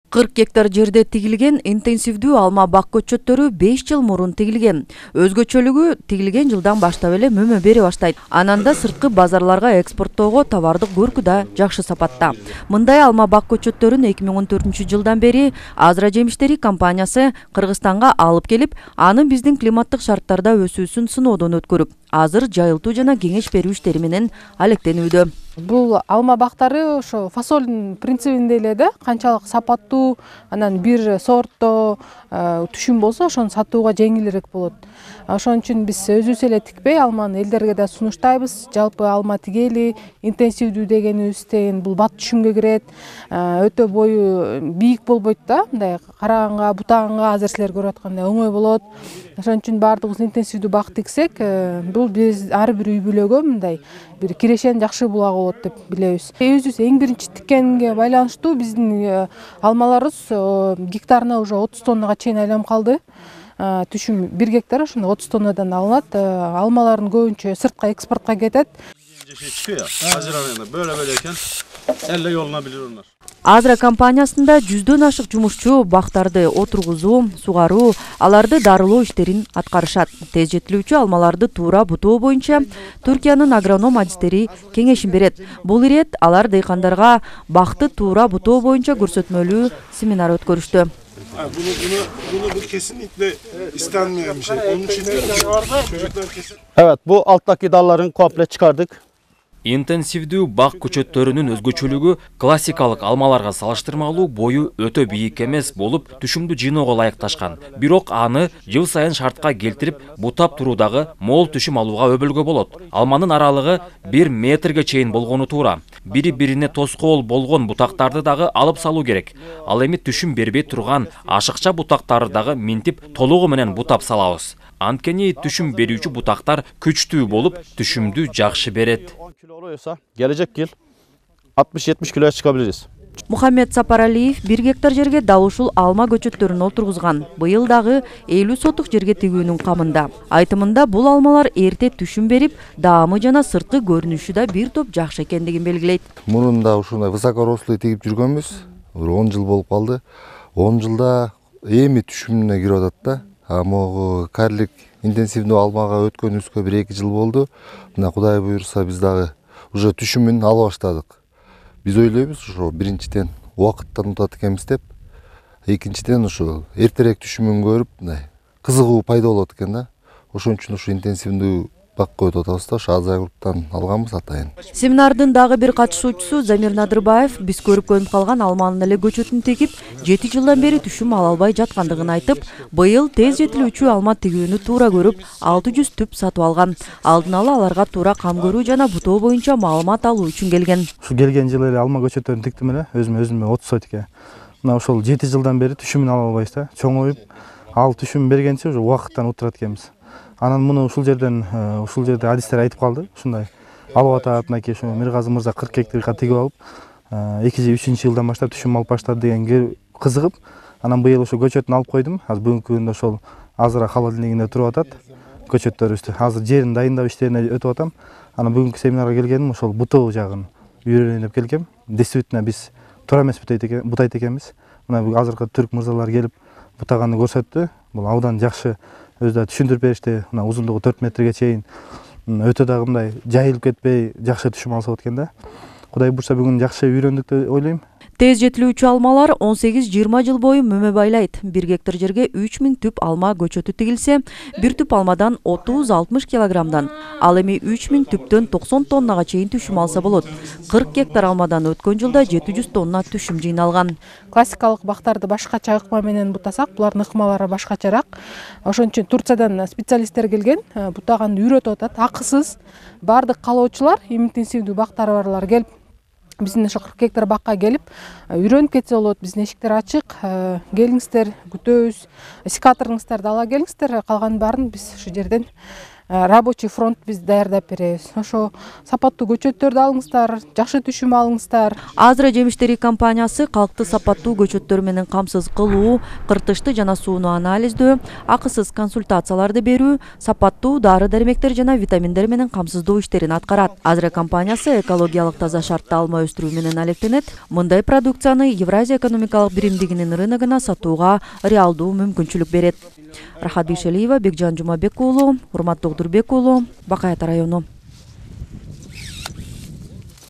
40 гектар жерде тигилген интенсивдүү алма бак көчөттөрү 5 жыл мурун тигилген. Өзгөчөлүгү тигилген жылдан баштап эле мөмө бере баштайт. Анан да сырткы базарларга экспорттоого товардык көркү да жакшы сапатта. Мындай алма бак көчөттөрүн 2014-жылдан бери Азра жемиштери компаниясы Кыргызстанга алып келип, аны биздин климаттык шарттарда өсүүсүн сыноодон өткөрүп, азыр жайылтуу жана кеңеш берүү иштери менен алектенүүдө. Бул алма бактары ошо фасолдун принцибинде эле да, канчалык сапаттуу, анан бир сортто түшүм болсо ошону сатууга жеңилирээк болот. Ошон үчүн биз өзүбүз эле тикпей алманы элдерге да сунуштайбыз. Жалпы алма тигели, интенсивдүү дегенибизден бул бат түшүмгө кирет. Өтө бою бийик болбойт да, мындай караганга, бутаганга азыр силер көрүп аткандай оңой болот. Ошон үчүн баардыгыбыз интенсивдүү бак тиксек, бул биз ар бир үй бүлөгө мындай бир кирешен жакшы булагы болот деп билебиз. Өзүбүз эң биринчи тиккенге байланыштуу биздин алмаларыбыз гектарына уже 30 тоннага чейин айланып калды. Түшүм 1 гектар ошондо 30 тоннадан алынат. Алмалардын көбүнчө сыртка экспортко кетет. Böyle eкен elle yoluna bilir onlar. Азра компаниясында 100дөн ашык жумушчу бактарды отургузуу, сугаруу, аларды дарылоо иштерин аткарышат. Тез жетилүүчү алмаларды туура бутоо боюнча Түркиянын агроном адистери кеңешин берет. Бул ирет алар дыйкандарга бакты туура бутоо боюнча көрсөтмөлүү семинар өткөрүштү. Bunu kesinlikle istenmeyen bir şey. Onun için çocuklar kesin. Evet, bu alttaki dalların komple çıkardık. Интенсивдүү бак көчөттөрүнүн өзгөчөлүгү классикалык алмаларга салыштырмалуу бою өтө бийик эмес болуп, түшүмдү жыйноого ылайыкташкан. Бирок аны жыл сайын шартка келтирип, бутап туруудагы мол түшүм алууга өбөлгө болот. Алманын аралыгы 1 метрге чейин болгону туура. Бири-бирине тоскоол болгон бутактарды дагы алып салуу керек. Ал эми түшүм бербей турган ашыкча бутактарды дагы минтип толугу менен бутап салабыз. Анткени түшүм берүүчү бутактар күчтүү болуп, түшүмдү жакшы берет. 10 kilo oluyorsa gelecek yıl 60-70 kiloya çıkabiliriz. Мухаммед Сапаралиев 1 гектар жерге дал ушул алма көчөттөрүн отургузган. Быйыл дагы 50 сотук жерге тигүүнүн камында. Айтымында бул алмалар эрте түшүм берип, даамы жана сырткы көрүнүшү да бир топ жакшы экендигин белгилейт. Мурунда ушундай высокорослый тигип жүргөнбүз. 10 жыл болуп калды. 10 жылда эми түшүмүнө кирип атат да. Могу карлик интенсивдүү алмага өткөнүбүзгө 1-2 жыл болду. Мына Кудай буйрса биз дагы уже түшүмүн ала баштадык. Биз ойлойбуз ошо биринчиден убакыттан утат экенбиз деп, экинчиден ошо эртерээк түшүмүн көрүп, мындай кызыгуу пайда болот экен да. Ошон үчүн ушу интенсивдүү бакка өтүп атабыз да, ошо Азра групптан алганбыз атайын. Семинардын дагы бир катышуучусу Замир Надырбаев биз көрүп көнүп калган алманын эле көчөтүн тегип 7 жылдан бери түшүм ала албай жаткандыгын айтып, быйыл тез жетилүүчү алма тигүүнү туура көрүп 600 түп сатып алган. Алдын ала аларга туура кам көрүү жана бутоо боюнча маалымат алуу үчүн келген. Ушу келген жылы эле алма көчөттөрүн тиктим эле, өзүмө 30 сотикке. Мына ошол 7 жылдан бери түшүмүн ала албайбыз да. Чоңоюп, ал түшүм бергенче уже убакыттан утурат экенбиз. Анан муну ушул жерде адистер айтып калды. Ушундай алып атат, мынакей ушу Миргазы мырза 40 гектарга тигип алып, 2-3 жылдан баштап түшүм алып баштады дегенге кызыгып, анан быйыл ошо көчөтүн алып койдум. Азыр бүгүнкү күндө ошол Азра холодильнигинде туруп атат. Көчөттөрүбүздү азыр жерин дайындап иштерине өтүп атам. Анан бүгүнкү семинарга келгеним ошол бутоо жагын үйрөнөйүн деп келгем. Действительно биз туура эмес бутайт экенбиз. Мына азыркы түрк мырзалар келип бутаганды көрсөттү. Бул абдан жакшы өзү түшүндүрүп беришти. Мына узундугу 4 метрге чейин өтө дагы мындай жайылып кетпей жакшы түшүм алса болот экен да. Кудай буйрса бүгүн жакшы үйрөндүк деп ойлойм. Тез жетилүүчү алмалар 18-20 жыл бою мөмө байлайт. 1 гектар жерге 3000 түп алма көчөтү тигилсе, бир түп алмадан 30-60 килограммдан, ал эми 3000 түптөн 90 тоннага чейин түшүм алса болот. 40 гектар алмадан өткөн жылда 700 тонна түшүм жыйналган. Классикалык бактарды башкача ыкма менен бутасак, булардын ыкмалары башкачараак. Ошон үчүн Турциядан специалисттер келген, бутаганды үйрөтүп атат, акысыз. Бардык каалоочулар, интенсивдүү бактары барлар келип, биздин ошо 40 гектар бакка келип, үйрөнүп кетсе болот. Биздин эшиктер ачык. Келиңиздер, күтөбүз. Секаторуңуздарды ала келиңиздер. Калган баарын биз ушул жерден рабочий фронт биз даярдап беребиз. Ошо сапаттуу көчөттөрдү алыңыздар, жакшы түшүм алыңыздар. Азыра жемиштери компаниясы калкты сапаттуу көчөттөр менен камсыз кылуу, кыртышты жана сууну анализдөө, акысыз консультацияларды берүү, сапаттуу дары-дармектер жана витаминдер менен камсыздоо иштерин аткарат. Азыра компаниясы экологиялык таза шартта алма өстүрүү менен алектенет. Мындай продукцияны Евразия экономикалык биримдигинин рыногуна сатууга реалдуу мүмкүнчүлүк берет. Рахат Бишелиева, Бекжан Жумабек уулу, Урматтуу Дурбек уулу, Бакай Ата району.